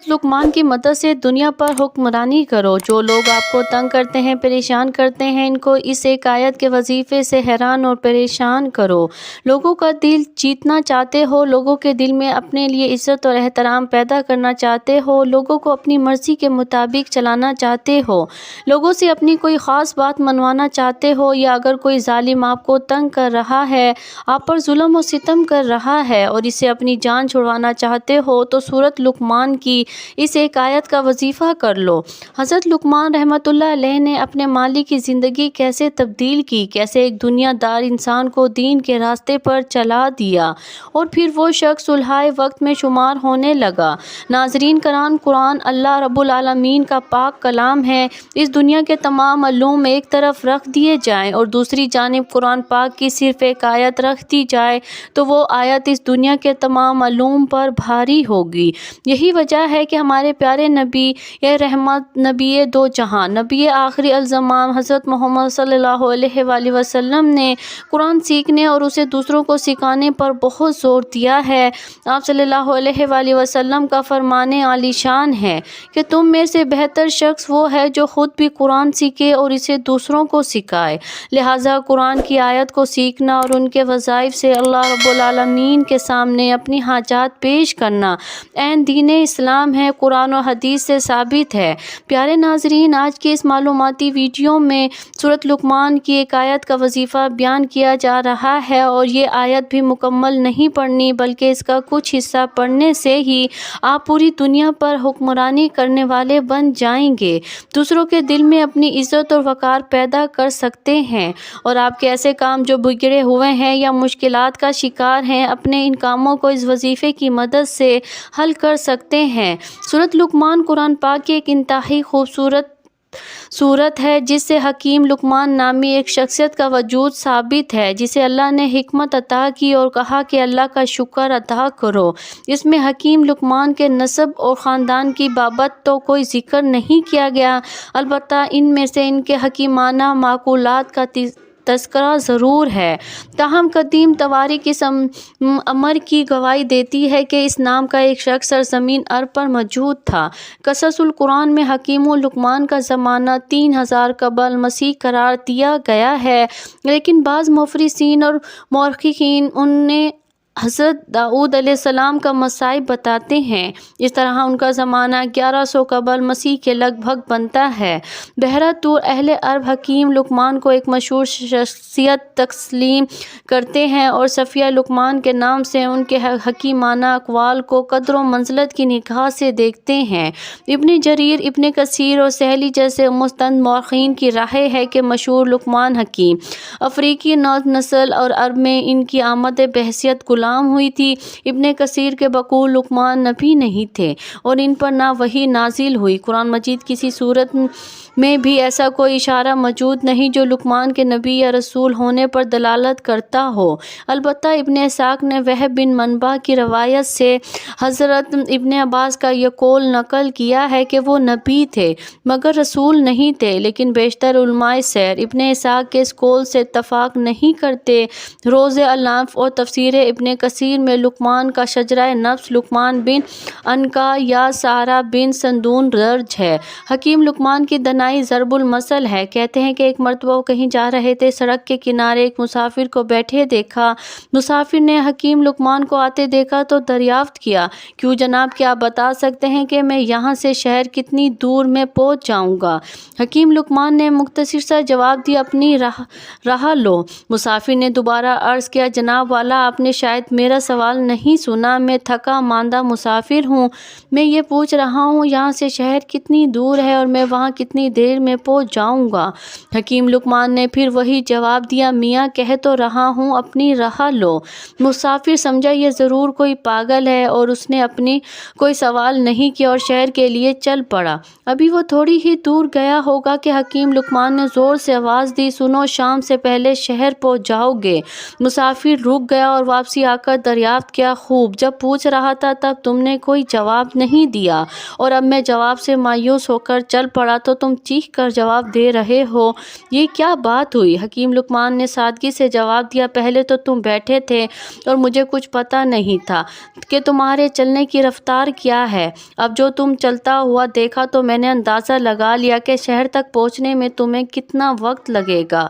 लुकमान की मदद से दुनिया पर हुक्मरानी करो। जो लोग आपको तंग करते हैं, परेशान करते हैं, इनको इस एक आयत के वजीफे से हैरान और परेशान करो। लोगों का दिल जीतना चाहते हो, लोगों के दिल में अपने लिए इज्जत और एहतराम पैदा करना चाहते हो, लोगों को अपनी मर्जी के मुताबिक चलाना चाहते हो, लोगों से अपनी कोई ख़ास बात मनवाना चाहते हो, या अगर कोई जालिम आपको तंग कर रहा है, आप पर जुल्म और सितम कर रहा है और इससे अपनी जान छुड़वाना चाहते हो, तो सूरत लुकमान की इस एक आयत का वजीफा कर लो। हज़रत लुकमान रहमतुल्लाह अलैह ने अपने मालिक की ज़िंदगी कैसे तब्दील की, कैसे एक दुनियादार इंसान को दीन के रास्ते पर चला दिया और फिर वो शख्स सुलहाए वक्त में शुमार होने लगा। नाज़रीन कराम, कुरान अल्लाह रब्बुल आलमीन का पाक कलाम है। इस दुनिया के तमाम अल्लूम एक तरफ रख दिए जाएँ और दूसरी जानिब कुरान पाक की सिर्फ़ एक आयत रख दी जाए तो वो आयत इस दुनिया के तमाम अल्लूम पर भारी होगी। यही वजह है कि हमारे प्यारे नबी ये रहमत, नबी दो जहां, नबी आखिरी अल-ज़मान हज़रत मोहम्मद सल्लल्लाहु अलैहि वसल्लम ने कुरान सीखने और उसे दूसरों को सिखाने पर बहुत ज़ोर दिया है। आप सल्लल्लाहु अलैहि वसल्लम का फरमाने आलीशान है कि तुम में से बेहतर शख्स वो है जो ख़ुद भी कुरान सीखे और इसे दूसरों को सिखाए। लिहाजा कुरान की आयत को सीखना और उनके वज़ाइफ से अल्लाह रब्बुल आलमीन के सामने अपनी हाजात पेश करना ऐन दीन इस्लाम है, कुरान और हदीस से साबित है। प्यारे नाजरीन, आज के इस मालूमाती वीडियो में सूरत लुकमान की एक आयत का वजीफ़ा बयान किया जा रहा है और ये आयत भी मुकम्मल नहीं पढ़नी, बल्कि इसका कुछ हिस्सा पढ़ने से ही आप पूरी दुनिया पर हुक्मरानी करने वाले बन जाएंगे, दूसरों के दिल में अपनी इज़्ज़त और वक़ार पैदा कर सकते हैं और आपके ऐसे काम जो बिगड़े हुए हैं या मुश्किलात का शिकार हैं, अपने इन कामों को इस वजीफ़े की मदद से हल कर सकते हैं। सूरत लुकमान कुरान पाक की एक इंतहाई खूबसूरत सूरत है जिससे हकीम लुकमान नामी एक शख्सियत का वजूद साबित है, जिसे अल्लाह ने हिकमत अता की और कहा कि अल्लाह का शुक्र अदा करो। इसमें हकीम लुकमान के नस्ब और ख़ानदान की बाबत तो कोई ज़िक्र नहीं किया गया, अलबत्ता इनमें से इनके हकीमाना माकूलात का तज़किरा ज़रूर है। ताहम कदीम तवारीख़ इस अमर की गवाही देती है कि इस नाम का एक शख्स सरज़मीन अरब पर मौजूद था। क़ससुल कुरान में हकीमुल लुकमान का ज़माना 3000 क़ब्ल मसीह करार दिया गया है, लेकिन बाज़ मुफ़स्सिरीन और मुअर्रिख़ीन उन्हें हज़रत दाऊद अलैहिस्सलाम का मसाइब बताते हैं। इस तरह उनका ज़माना 1100 क़ब्ल मसीह के लगभग बनता है। बहरतूर अहले अरब हकीम लुकमान को एक मशहूर शख्सियत तस्लीम करते हैं और सफ़िया लुकमान के नाम से उनके हकीमाना अक़वाल को क़द्र व मंज़िलत की निगाह से देखते हैं। इब्न जरीर, इब्न कसीर और सहली जैसे मुस्तंद मौरख़ीन की राय है कि मशहूर लुकमान हकीम अफ़रीकी नस्ल और अरब में इनकी आमद बहसियत गुलाम हुई थी। इब्न कसीर के बकूल लुकमान नबी नहीं थे और इन पर ना वही नाजिल हुई। कुरान मजीद किसी सूरत में भी ऐसा कोई इशारा मौजूद नहीं जो लुकमान के नबी या रसूल होने पर दलालत करता हो। अलबत्ता इब्न इसाक ने वहब बिन मनबा की रवायत से हज़रत इब्न अब्बास का यह कौल नकल किया है कि वो नबी थे मगर रसूल नहीं थे, लेकिन बेशतर उलमाए सैर इब्न इसाक के इस कौल से इत्तफ़ाक़ नहीं करते। रोज़ अल-नाफ़ और तफसीर इब्न कसीर में लुकमान का शजरा नफ्स लुकमान बिन अनका या सारा बिन संदून दर्ज है। हकीम लुकमान की दनाई ज़रबुल मसल है। कहते हैं कि एक मरतबा वो कहीं जा रहे थे, सड़क के किनारे एक मुसाफिर को बैठे देखा। मुसाफिर ने हकीम लुकमान को आते देखा तो दरियाफ्त किया, क्यों जनाब, क्या आप बता सकते हैं कि मैं यहाँ से शहर कितनी दूर में पहुँच जाऊँगा? हकीम लुकमान ने मुख्तसर सा जवाब दिया, अपनी राह लो। मुसाफिर ने दोबारा अर्ज़ किया, जनाब वाला, आपने शायद मेरा सवाल नहीं सुना। मैं थका मांदा मुसाफिर हूँ। मैं ये पूछ रहा हूँ यहाँ से शहर कितनी दूर है और मैं वहाँ कितनी देर में पहुँच जाऊँगा? हकीम लुकमान ने फिर वही जवाब दिया, मियाँ कह तो रहा हूँ, अपनी राह लो। मुसाफिर समझा ये ज़रूर कोई पागल है और उसने अपनी कोई सवाल नहीं किया और शहर के लिए चल पड़ा। अभी वो थोड़ी ही दूर गया होगा कि हकीम लुकमान ने ज़ोर से आवाज़ दी, सुनो, शाम से पहले शहर पहुँच जाओगे। मुसाफिर रुक गया और वापसी आकर दरियाफ्त किया, खूब, जब पूछ रहा था तब तुमने कोई जवाब नहीं दिया और अब मैं जवाब से मायूस होकर चल पड़ा तो तुम چیخ کر جواب دے رہے ہو، یہ کیا بات ہوئی؟ حکیم لقمان نے سادگی سے جواب دیا، پہلے تو تم بیٹھے تھے اور مجھے کچھ پتہ نہیں تھا کہ تمہارے چلنے کی رفتار کیا ہے۔ اب جو تم چلتا ہوا دیکھا تو میں نے اندازہ لگا لیا کہ شہر تک پہنچنے میں تمہیں کتنا وقت لگے گا۔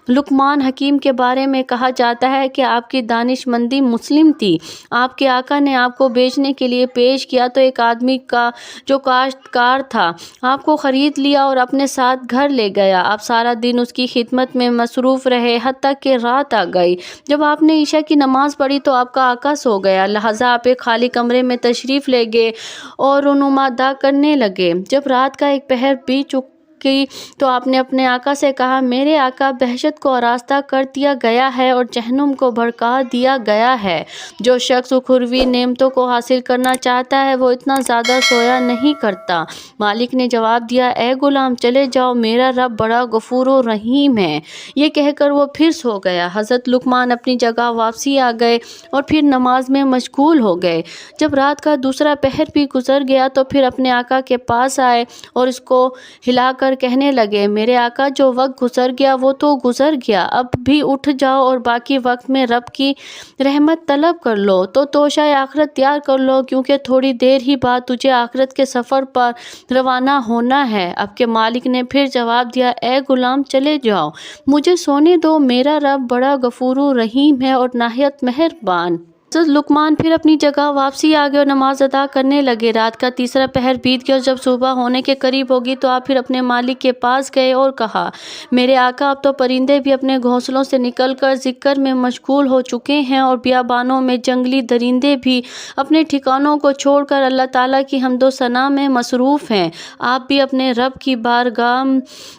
لقمان حکیم کے بارے میں کہا جاتا ہے کہ آپ کی دانش مندی مسلم تھی۔ آپ کے آقا نے آپ کو بیچنے کے لیے پیش کیا تو ایک آدمی کا جو کاشتکار تھا آپ کو خرید لیا اور اپنے ساتھ گھر لے گیا۔ آپ سارا دن اس کی خدمت میں مصروف رہے حتیٰ کہ رات آ گئی۔ جب آپ نے عشاء کی نماز پڑھی تو آپ کا آقا سو گیا، لہٰذا آپ ایک خالی کمرے میں تشریف لے گئے اور رونما ادا کرنے لگے۔ جب رات کا ایک پہر بیت چکی تو آپ نے اپنے آقا سے کہا، میرے آقا، بہشت کو آراستہ کر دیا گیا ہے اور جہنم کو بھڑکا دیا گیا ہے۔ جو شخص اخروی نعمتوں کو حاصل کرنا چاہتا ہے وہ اتنا زیادہ سویا نہیں کرتا۔ مالک نے جواب دیا، اے غلام، چلے جاؤ، میرا رب بڑا غفور و رحیم ہے۔ یہ کہہ کر وہ پھر سو گیا۔ حضرت لقمان اپنی جگہ واپسی آ گئے اور پھر نماز میں مشغول ہو گئے۔ جب رات کا دوسرا پہر بھی گزر گیا تو پھر اپنے آقا کے پاس آئے اور اس کو ہلا کر کہنے لگے، میرے آقا، جو وقت گزر گیا وہ تو گزر گیا، اب بھی اٹھ جاؤ اور باقی وقت میں رب کی رحمت طلب کر لو، تو توشہ آخرت تیار کر لو، کیونکہ تھوڑی دیر ہی بعد تجھے آخرت کے سفر پر روانہ ہونا ہے۔ اب کے مالک نے پھر جواب دیا، اے غلام، چلے جاؤ، مجھے سونے دو، میرا رب بڑا غفور و رحیم ہے اور نہایت مہربان۔ حضرت لقمان پھر اپنی جگہ واپسی آ گئے اور نماز ادا کرنے لگے۔ رات کا تیسرا پہر بیت گیا اور جب صبح ہونے کے قریب ہوگی تو آپ پھر اپنے مالک کے پاس گئے اور کہا، میرے آقا، اب تو پرندے بھی اپنے گھونسلوں سے نکل کر ذکر میں مشغول ہو چکے ہیں اور بیابانوں میں جنگلی درندے بھی اپنے ٹھکانوں کو چھوڑ کر اللہ تعالیٰ کی حمد و ثنا میں مصروف ہیں۔ آپ بھی اپنے رب کی بارگاہ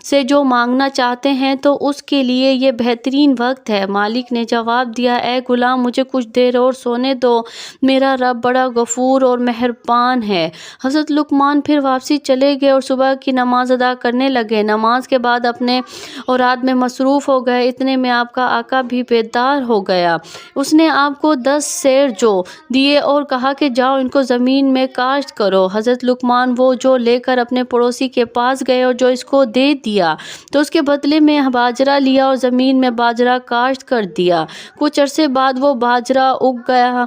سے جو مانگنا چاہتے ہیں تو اس کے لیے یہ بہترین وقت ہے۔ مالک نے جواب دیا، اے غلام، مجھے کچھ دیر اور سونے دو، میرا رب بڑا غفور اور مہربان ہے۔ حضرت لقمان پھر واپسی چلے گئے اور صبح کی نماز ادا کرنے لگے۔ نماز کے بعد اپنے اوراد میں مصروف ہو گئے۔ اتنے میں آپ کا آقا بھی بیدار ہو گیا۔ اس نے آپ کو 10 سیر جو دیے اور کہا کہ جاؤ ان کو زمین میں کاشت کرو۔ حضرت لقمان وہ جو لے کر اپنے پڑوسی کے پاس گئے اور جو اس کو دے دیا تو اس کے بدلے میں باجرہ لیا اور زمین میں باجرہ کاشت کر دیا۔ کچھ عرصے بعد وہ باجرہ اگ گیا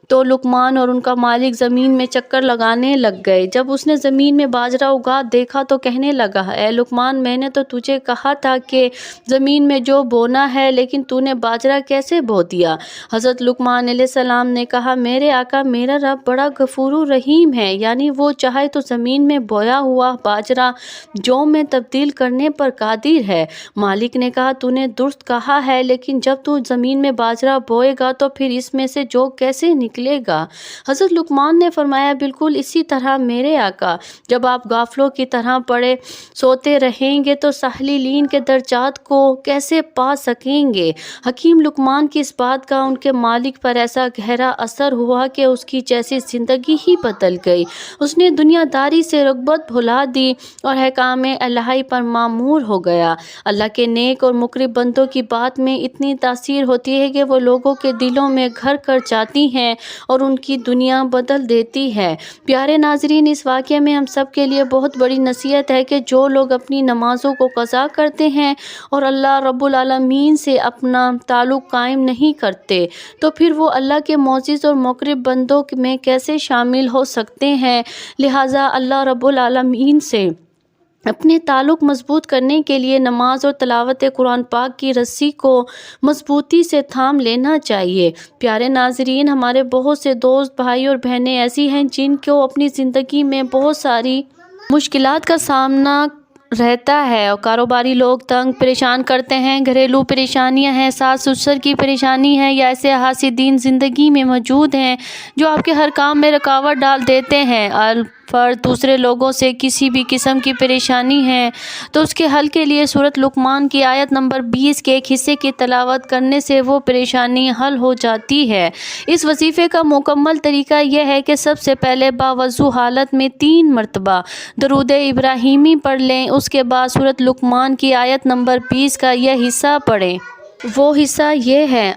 تو لقمان اور ان کا مالک زمین میں چکر لگانے لگ گئے۔ جب اس نے زمین میں باجرہ اگا دیکھا تو کہنے لگا، اے لقمان، میں نے تو تجھے کہا تھا کہ زمین میں جو بونا ہے، لیکن تو نے باجرہ کیسے بو دیا؟ حضرت لقمان علیہ السلام نے کہا، میرے آقا، میرا رب بڑا غفور و رحیم ہے، یعنی وہ چاہے تو زمین میں بویا ہوا باجرہ جو میں تبدیل کرنے پر قادر ہے۔ مالک نے کہا، تو نے درست کہا ہے، لیکن جب تو زمین میں باجرہ بوئے گا تو پھر اس میں سے جو کیسے نکلے گا؟ حضرت لقمان نے فرمایا، بالکل اسی طرح میرے آقا، جب آپ غافلوں کی طرح پڑے سوتے رہیں گے تو ساحلین کے درجات کو کیسے پا سکیں گے؟ حکیم لقمان کی اس بات کا ان کے مالک پر ایسا گہرا اثر ہوا کہ اس کی جیسی زندگی ہی بدل گئی۔ اس نے دنیا داری سے رغبت بھلا دی اور احکام الہی پر معمور ہو گیا۔ اللہ کے نیک اور مقرب بندوں کی بات میں اتنی تاثیر ہوتی ہے کہ وہ لوگوں کے دلوں میں گھر کر جاتی ہیں اور ان کی دنیا بدل دیتی ہے۔ پیارے ناظرین، اس واقعے میں ہم سب کے لیے بہت بڑی نصیحت ہے کہ جو لوگ اپنی نمازوں کو قضا کرتے ہیں اور اللہ رب العالمین سے اپنا تعلق قائم نہیں کرتے تو پھر وہ اللہ کے معزز اور مقرب بندوں میں کیسے شامل ہو سکتے ہیں؟ لہٰذا اللہ رب العالمین سے اپنے تعلق مضبوط کرنے کے لیے نماز اور تلاوت قرآن پاک کی رسی کو مضبوطی سے تھام لینا چاہیے۔ پیارے ناظرین، ہمارے بہت سے دوست، بھائی اور بہنیں ایسی ہیں جن کو اپنی زندگی میں بہت ساری مشکلات کا سامنا رہتا ہے اور کاروباری لوگ تنگ پریشان کرتے ہیں، گھریلو پریشانیاں ہیں، ساس سسر کی پریشانی ہے، یا ایسے حاسدین زندگی میں موجود ہیں جو آپ کے ہر کام میں رکاوٹ ڈال دیتے ہیں۔ فرد دوسرے لوگوں سے کسی بھی قسم کی پریشانی ہے تو اس کے حل کے لیے سورۃ لقمان کی آیت نمبر 20 کے ایک حصے کی تلاوت کرنے سے وہ پریشانی حل ہو جاتی ہے۔ اس وظیفے کا مکمل طریقہ یہ ہے کہ سب سے پہلے باوضو حالت میں 3 مرتبہ درود ابراہیمی پڑھ لیں، اس کے بعد سورۃ لقمان کی آیت نمبر 20 کا یہ حصہ پڑھیں۔ وہ حصہ یہ ہے،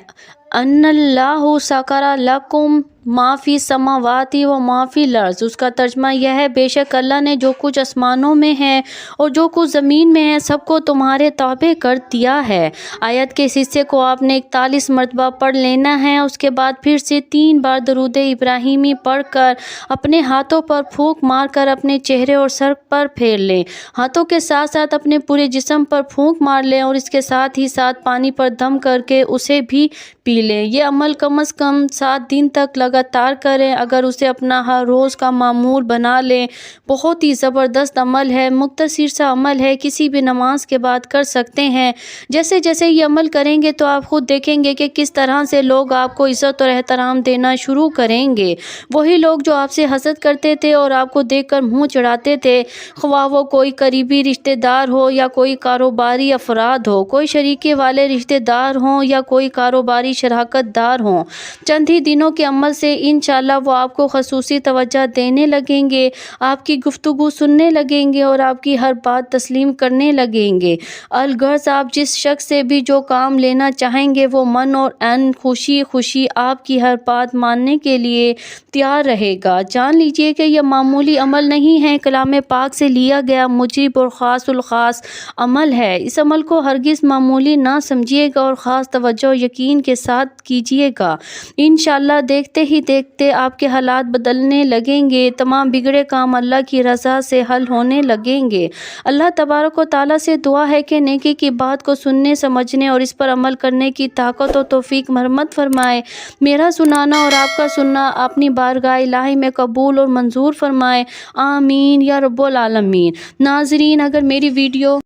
ان اللہ سکر لکم माफ़ी समावाती व माफ़ी लर्ज़। उसका तर्जमा यह है, बेशक अल्लाह ने जो कुछ आसमानों में है और जो कुछ ज़मीन में है सबको तुम्हारे ताबे कर दिया है। आयत के इस हिस्से को आपने 41 मरतबा पढ़ लेना है। उसके बाद फिर से 3 बार दरूद इब्राहिमी पढ़ कर अपने हाथों पर फूंक मार कर अपने चेहरे और सर पर फेर लें। हाथों के साथ साथ अपने पूरे जिस्म पर फूंक मार लें और इसके साथ ही साथ पानी पर दम करके उसे भी पी लें। ये अमल कम से कम 7 दिन तक लगातार करें। अगर उसे अपना हर रोज़ का मामूल बना लें, बहुत ही ज़बरदस्त अमल है, मुख्तसर सा अमल है, किसी भी नमाज के बाद कर सकते हैं। जैसे जैसे ये अमल करेंगे तो आप खुद देखेंगे कि किस तरह से लोग आपको इज़्ज़त और एहतराम देना शुरू करेंगे। वही लोग जो आपसे हसद करते थे और आपको देखकर मुँह चढ़ाते थे, ख्वाह वो कोई करीबी रिश्तेदार हो या कोई कारोबारी अफराद हो, कोई शरीके वाले रिश्तेदार हों या कोई कारोबारी शराकतदार हों, चंद ही दिनों के अमल से इंशाअल्लाह वो आपको ख़ुसूसी तवज्जो देने लगेंगे, आपकी गुफ्तगू सुनने लगेंगे और आपकी हर बात तस्लीम करने लगेंगे। अलगर्ज़ आप जिस शख्स से भी जो काम लेना चाहेंगे वो मन और अन खुशी खुशी आपकी हर बात मानने के लिए तैयार रहेगा। जान लीजिए कि यह मामूली अमल नहीं है, कलाम पाक से लिया गया मुजीब और ख़ासुल ख़ास अमल है। इस अमल को हरगिज़ मामूली ना समझिएगा और ख़ास तवज्जो यकीन के साथ कीजिएगा। इंशाअल्लाह देखते ही देखते आपके हालात बदलने लगेंगे, तमाम बिगड़े काम अल्लाह की रज़ा से हल होने लगेंगे। अल्लाह तबारक व तआला से दुआ है कि नेकी की बात को सुनने, समझने और इस पर अमल करने की ताकत और तौफीक मरहमत फरमाए। मेरा सुनाना और आपका सुनना अपनी बारगाह इलाही में कबूल और मंजूर फरमाए। आमीन या रब्बुल आलमीन। नाज़रीन, अगर मेरी वीडियो